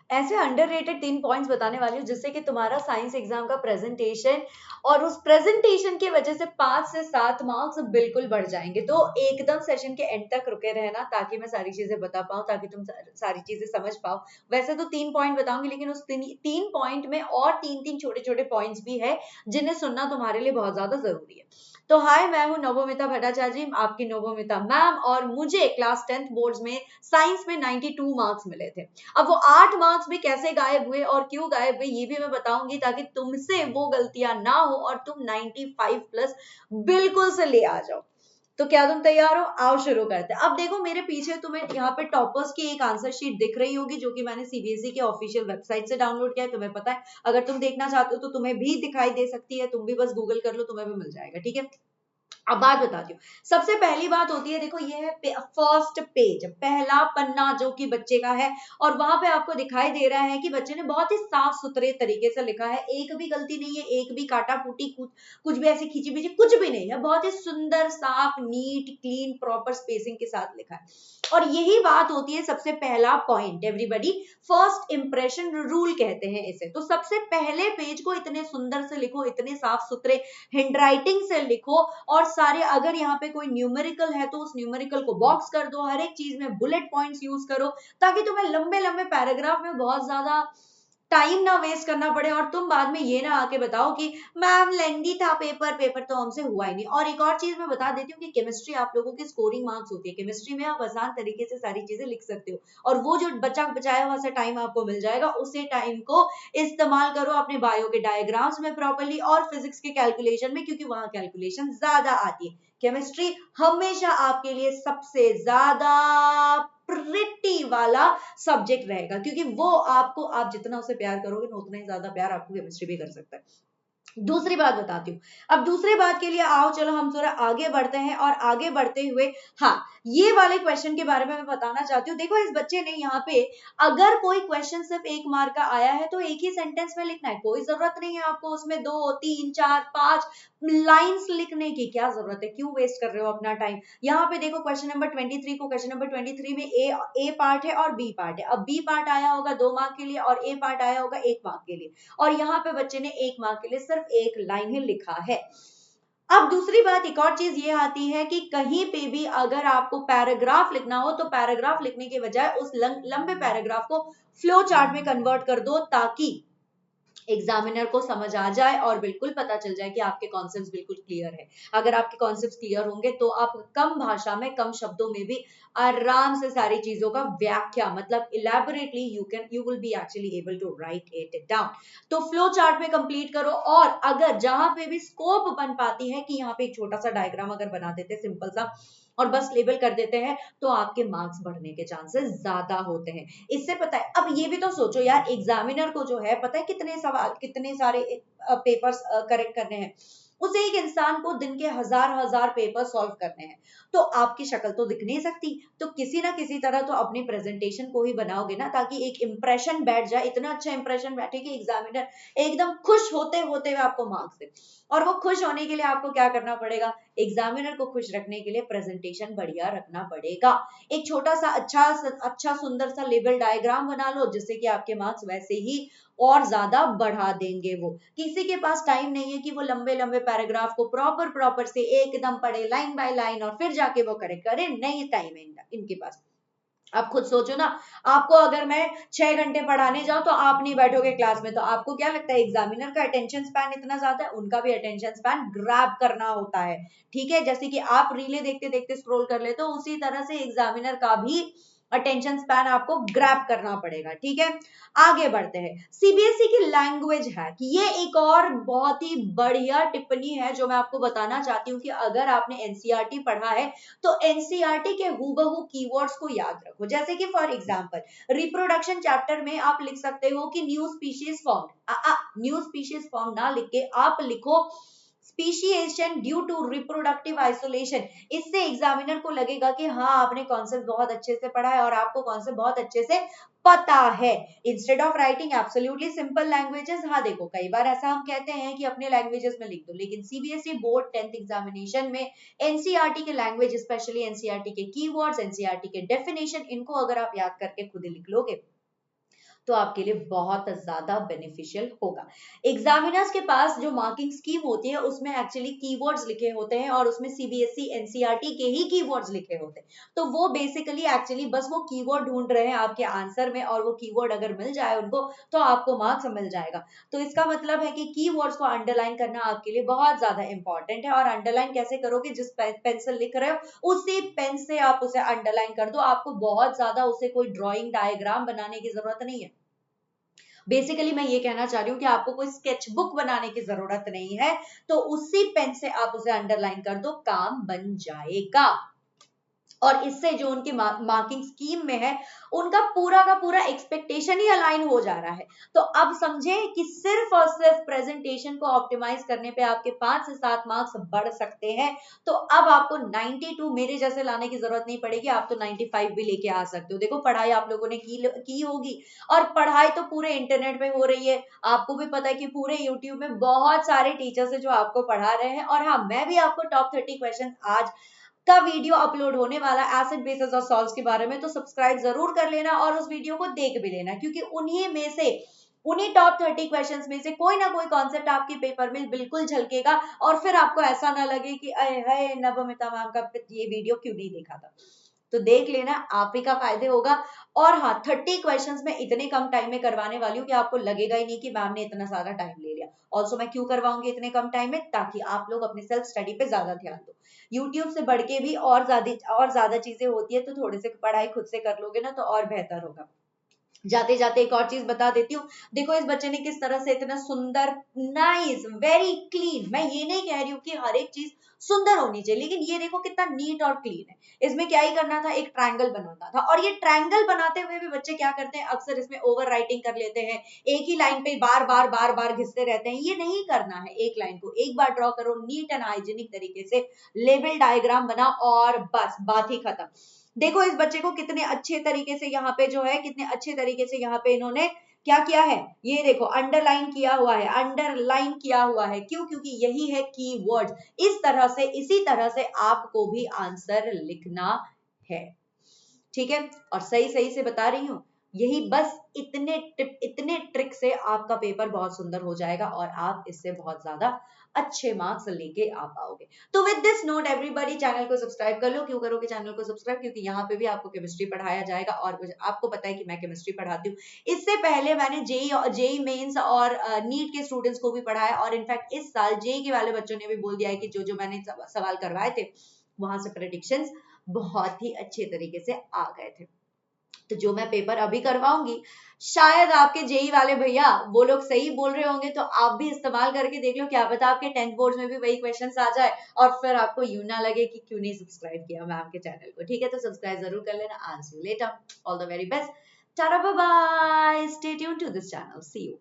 ऐसे underrated 3 points बताने वाली हूँ जिससे कि तुम्हारा साइंस एग्जाम का प्रेजेंटेशन और उस प्रेजेंटेशन की वजह से 5 से 7 मार्क्स बिल्कुल बढ़ जाएंगे। तो एकदम सेशन के एंड तक रुके रहना ताकि मैं सारी चीजें बता पाऊँ, ताकि तुम सारी चीजें समझ पाओ। वैसे तो 3 पॉइंट बताऊंगी, लेकिन उस 3 पॉइंट में और 3 छोटे छोटे पॉइंट्स भी है जिन्हें सुनना तुम्हारे लिए बहुत ज्यादा जरूरी है। तो हाय, मैं हूँ नवोमिता भट्टाचार्य, आपकी नवोमिता मैम, और मुझे क्लास 10th बोर्ड्स में साइंस में 92 मार्क्स मिले थे। अब वो 8 मार्क्स भी कैसे गायब हुए और क्यों गायब हुए ये भी मैं बताऊंगी, ताकि तुमसे वो गलतियां ना हो और तुम 95 प्लस बिल्कुल से ले आ जाओ। तो क्या तुम तैयार हो? आओ शुरू करते हैं। अब देखो मेरे पीछे तुम्हें यहाँ पे टॉपर्स की एक आंसर शीट दिख रही होगी जो कि मैंने सीबीएसई के ऑफिशियल वेबसाइट से डाउनलोड किया है, तुम्हें पता है। अगर तुम देखना चाहते हो तो तुम्हें भी दिखाई दे सकती है, तुम भी बस गूगल कर लो, तुम्हें भी मिल जाएगा, ठीक है। अब बात बताती हूँ। सबसे पहली बात होती है, देखो ये है फर्स्ट पेज, पहला पन्ना जो कि बच्चे का है, और वहां पे आपको दिखाई दे रहा है कि बच्चे ने बहुत ही साफ सुथरे तरीके से लिखा है। एक भी गलती नहीं है, एक भी काटा फूटी कुछ भी ऐसी खींची बीची कुछ भी नहीं है। बहुत ही सुंदर, साफ, नीट, क्लीन, प्रॉपर स्पेसिंग के साथ लिखा है। और यही बात होती है सबसे पहला point, everybody, first impression rule कहते हैं इसे। तो सबसे पहले पेज को इतने सुंदर से लिखो, इतने साफ सुथरे हैंडराइटिंग से लिखो, और सारे, अगर यहाँ पे कोई न्यूमेरिकल है तो उस न्यूमेरिकल को बॉक्स कर दो, हर एक चीज में बुलेट पॉइंट्स यूज करो, ताकि तुम्हें लंबे लंबे पैराग्राफ में बहुत ज्यादा टाइम ना वेस्ट करना पड़े और तुम बाद में ये ना आके बताओ कि मैम लेंदी था पेपर, पेपर तो हमसे हुआ ही नहीं। और एक और चीज मैं बता देती हूँ कि केमिस्ट्री आप लोगों की स्कोरिंग मार्क्स होती है। केमिस्ट्री में आप आसान तरीके से सारी चीजें लिख सकते हो, और वो जो बचा बचाया हुआ सा टाइम आपको मिल जाएगा, उसी टाइम को इस्तेमाल करो अपने बायो के डायग्राम्स में प्रॉपर्ली और फिजिक्स के कैलकुलेशन में, क्योंकि वहां कैलकुलेशन ज्यादा आती है। केमिस्ट्री हमेशा आपके लिए सबसे ज्यादा प्रिटी वाला सब्जेक्ट रहेगा, क्योंकि वो आपको, आप जितना उसे प्यार करोगे ना उतना ही ज्यादा प्यार आपको केमिस्ट्री भी कर सकता है। दूसरी बात बताती हूँ। अब दूसरे बात के लिए आओ, चलो हम थोड़ा आगे बढ़ते हैं, और आगे बढ़ते हुए हाँ, ये वाले क्वेश्चन के बारे में मैं बताना चाहती हूँ। देखो इस बच्चे ने यहाँ पे, अगर कोई क्वेश्चन सिर्फ 1 मार्क का आया है तो एक ही सेंटेंस में लिखना है, कोई जरूरत नहीं है आपको उसमें 2 3 4 5 लाइन्स लिखने की। क्या जरूरत है, क्यों वेस्ट कर रहे हो अपना टाइम। यहाँ पे देखो क्वेश्चन नंबर 23 को, क्वेश्चन नंबर 23 में ए पार्ट है और बी पार्ट है। अब बी पार्ट आया होगा 2 मार्क के लिए और ए पार्ट आया होगा 1 मार्क के लिए, और यहाँ पे बच्चे ने 1 मार्क के लिए सिर्फ 1 लाइन ही लिखा है। अब दूसरी बात, एक और चीज ये आती है कि कहीं पे भी अगर आपको पैराग्राफ लिखना हो तो पैराग्राफ लिखने के बजाय उस लंबे पैराग्राफ को फ्लो चार्ट में कन्वर्ट कर दो, ताकि एग्जामिनर को समझ आ जाए और बिल्कुल पता चल जाए कि आपके कॉन्सेप्ट्स बिल्कुल क्लियर है। अगर आपके कॉन्सेप्ट्स क्लियर होंगे तो आप कम भाषा में, कम शब्दों में भी आराम से सारी चीजों का व्याख्या, मतलब elaborately you will be actually able to write it down. तो फ्लो चार्ट में कंप्लीट करो, और अगर जहां पे भी स्कोप बन पाती है कि यहाँ पे एक छोटा सा डायग्राम अगर बना देते सिंपल सा और बस लेबल कर देते हैं, तो आपके मार्क्स बढ़ने के चांसेस ज्यादा होते हैं। इससे पता है, अब ये भी तो सोचो यार, एग्जामिनर को जो है पता है कितने सवाल, कितने सारे पेपर्स करेक्ट करने हैं। उसे एक इंसान को दिन के हजार हजार पेपर सॉल्व करने हैं, तो आपकी शक्ल तो दिख नहीं सकती। तो किसी ना किसी तरह तो अपनी प्रेजेंटेशन को ही बनाओगे ना, ताकि एक इंप्रेशन बैठ जाए, इतना अच्छा इंप्रेशन बैठे कि एग्जामिनर एकदम खुश होते होते हुए आपको मार्क्स दे। और वो खुश होने के लिए आपको क्या करना पड़ेगा, एग्जामिनर को खुश रखने के लिए प्रेजेंटेशन बढ़िया रखना पड़ेगा। एक छोटा सा अच्छा सुंदर सा लेबल डायग्राम बना लो, जिससे कि आपके मार्क्स वैसे ही और ज्यादा बढ़ा देंगे। वो किसी के पास टाइम नहीं है कि वो लंबे लंबे पैराग्राफ को प्रॉपर से एकदम पढ़े लाइन बाय लाइन और फिर जाके वो करेक्ट करे, नहीं टाइम है इनके पास। आप खुद सोचो ना, आपको अगर मैं 6 घंटे पढ़ाने जाऊं तो आप नहीं बैठोगे क्लास में, तो आपको क्या लगता है एग्जामिनर का अटेंशन स्पैन इतना ज्यादा है? उनका भी अटेंशन स्पैन ग्रैब करना होता है, ठीक है। जैसे कि आप रीले देखते देखते स्क्रॉल कर लेते हो, उसी तरह से एग्जामिनर का भी अटेंशन स्पैन आपको ग्रैब करना पड़ेगा, ठीक है। आगे बढ़ते हैं। सीबीएसई की लैंग्वेज है कि ये एक और बहुत ही बढ़िया टिप्पणी है जो मैं आपको बताना चाहती हूँ कि अगर आपने एनसीईआरटी पढ़ा है तो एनसीईआरटी के हूबहू कीवर्ड्स को याद रखो। जैसे कि फॉर एग्जांपल रिप्रोडक्शन चैप्टर में आप लिख सकते हो कि new species form, new species form ना लिख के आप लिखो speciation due to reproductive isolation. इससे एग्जामिनर को लगेगा कि हाँ, आपने कॉन्सेप्ट बहुत अच्छे से पढ़ा है और आपको कॉन्सेप्ट बहुत अच्छे से पता है। Instead of writing absolutely simple languages, हाँ देखो कई बार ऐसा हम कहते हैं कि अपने लैंग्वेजेस में लिख दो, लेकिन सीबीएसई बोर्ड 10th एग्जामिनेशन में एनसीईआरटी के लैंग्वेज, स्पेशली एनसीईआरटी के कीवर्ड्स, एनसीईआरटी के डेफिनेशन, इनको अगर आप याद करके खुद ही लिख लोगे तो आपके लिए बहुत ज्यादा बेनिफिशियल होगा। एग्जामिनर्स के पास जो मार्किंग स्कीम होती है उसमें एक्चुअली कीवर्ड्स लिखे होते हैं और उसमें सीबीएसई एनसीईआरटी के ही कीवर्ड्स लिखे होते हैं। तो वो बेसिकली एक्चुअली बस वो कीवर्ड ढूंढ रहे हैं आपके आंसर में, और वो कीवर्ड अगर मिल जाए उनको तो आपको मार्क्स मिल जाएगा। तो इसका मतलब है कि कीवर्ड्स को अंडरलाइन करना आपके लिए बहुत ज्यादा इंपॉर्टेंट है। और अंडरलाइन कैसे करोगे? जिस पेन से लिख रहे हो उसी पेन से आप उसे अंडरलाइन कर दो, आपको बहुत ज्यादा उसे कोई ड्राइंग डायग्राम बनाने की जरूरत नहीं है। बेसिकली मैं ये कहना चाह रही हूँ कि आपको कोई स्केच बुक बनाने की जरूरत नहीं है, तो उसी पेन से आप उसे अंडरलाइन कर दो, काम बन जाएगा। और इससे जो उनकी मार्किंग स्कीम में है उनका पूरा का पूरा एक्सपेक्टेशन ही अलाइन हो जा रहा है। तो अब समझे कि सिर्फ और सिर्फ प्रेजेंटेशन को ऑप्टिमाइज करने पे आपके 5 से 7 मार्क्स बढ़ सकते हैं। तो अब आपको 92 मेरे जैसे लाने की जरूरत नहीं पड़ेगी, आप तो 95 भी लेके आ सकते हो। देखो पढ़ाई आप लोगों ने की होगी, और पढ़ाई तो पूरे इंटरनेट पे हो रही है। आपको भी पता है कि पूरे यूट्यूब में बहुत सारे टीचर्स है जो आपको पढ़ा रहे हैं। और हाँ, मैं भी आपको टॉप 30 क्वेश्चन आज का वीडियो अपलोड होने वाला एसिड बेसिस और सॉल्ट्स के बारे में, तो सब्सक्राइब जरूर कर लेना और उस वीडियो को देख भी लेना, क्योंकि उन्हीं में से, उन्हीं टॉप 30 क्वेश्चंस में से कोई ना कोई कॉन्सेप्ट आपके पेपर में बिल्कुल झलकेगा, और फिर आपको ऐसा ना लगे कि अरे है नवमिता मैम का ये वीडियो क्यों नहीं देखा था। तो देख लेना, आप ही का फायदे होगा। और हाँ, 30 क्वेश्चंस में इतने कम टाइम में करवाने वाली हूँ कि आपको लगेगा ही नहीं कि मैम ने इतना सारा टाइम ले लिया। ऑल्सो मैं क्यों करवाऊंगी इतने कम टाइम में? ताकि आप लोग अपने सेल्फ स्टडी पे ज्यादा ध्यान दो। यूट्यूब से बढ़ के भी और ज्यादा चीजें होती है, तो थोड़े से पढ़ाई खुद से कर लोगे ना तो और बेहतर होगा। जाते जाते एक और चीज बता देती हूँ। देखो इस बच्चे ने किस तरह से इतना सुंदर, नाइस, वेरी क्लीन, मैं ये नहीं कह रही हूँ कि हर एक चीज सुंदर होनी चाहिए, लेकिन ये देखो कितना नीट और क्लीन है। इसमें क्या ही करना था, एक ट्रायंगल बनाना था। और ये ट्रायंगल बनाते हुए भी बच्चे क्या करते हैं, अक्सर इसमें ओवर राइटिंग कर लेते हैं, एक ही लाइन पे बार बार बार बार घिसते रहते हैं। ये नहीं करना है, एक लाइन को एक बार ड्रॉ करो, नीट एंड हाइजीनिक तरीके से लेवल डायग्राम बना, और बस बात ही खत्म। देखो इस बच्चे को कितने अच्छे तरीके से यहाँ पे जो है, कितने अच्छे तरीके से यहाँ पे इन्होंने क्या किया है, ये देखो अंडरलाइन किया हुआ है, अंडरलाइन किया हुआ है। क्यों? क्योंकि यही है कीवर्ड। इस तरह से, इसी तरह से आपको भी आंसर लिखना है, ठीक है? और सही सही से बता रही हूँ, यही बस इतने ट्रिक से आपका पेपर बहुत सुंदर हो जाएगा और आप इससे बहुत ज्यादा अच्छे मार्क्स लेके आ पाओगे। तो with this note everybody, channel को सब्सक्राइब कर लो। क्यों करोगे चैनल को सब्सक्राइब? क्योंकि यहाँ पे भी आपको केमिस्ट्री पढ़ाया जाएगा, और आपको पता है कि मैं केमिस्ट्री पढ़ाती हूँ। इससे पहले मैंने जेई मेंस और नीट के स्टूडेंट्स को भी पढ़ाया, और इनफैक्ट इस साल जेई के वाले बच्चों ने भी बोल दिया है कि जो जो मैंने सवाल करवाए थे वहां से प्रेडिक्शंस बहुत ही अच्छे तरीके से आ गए थे। तो जो मैं पेपर अभी करवाऊंगी, शायद आपके जेई वाले भैया वो लोग सही बोल रहे होंगे, तो आप भी इस्तेमाल करके देख लो, क्या पता आपके 10th बोर्ड में भी वही क्वेश्चंस आ जाए और फिर आपको यूं ना लगे कि क्यों नहीं सब्सक्राइब किया मैम के चैनल को। ठीक है, तो सब्सक्राइब जरूर कर लेना। I see you later, all the very best, tata bye bye, stay tuned to this channel, see you.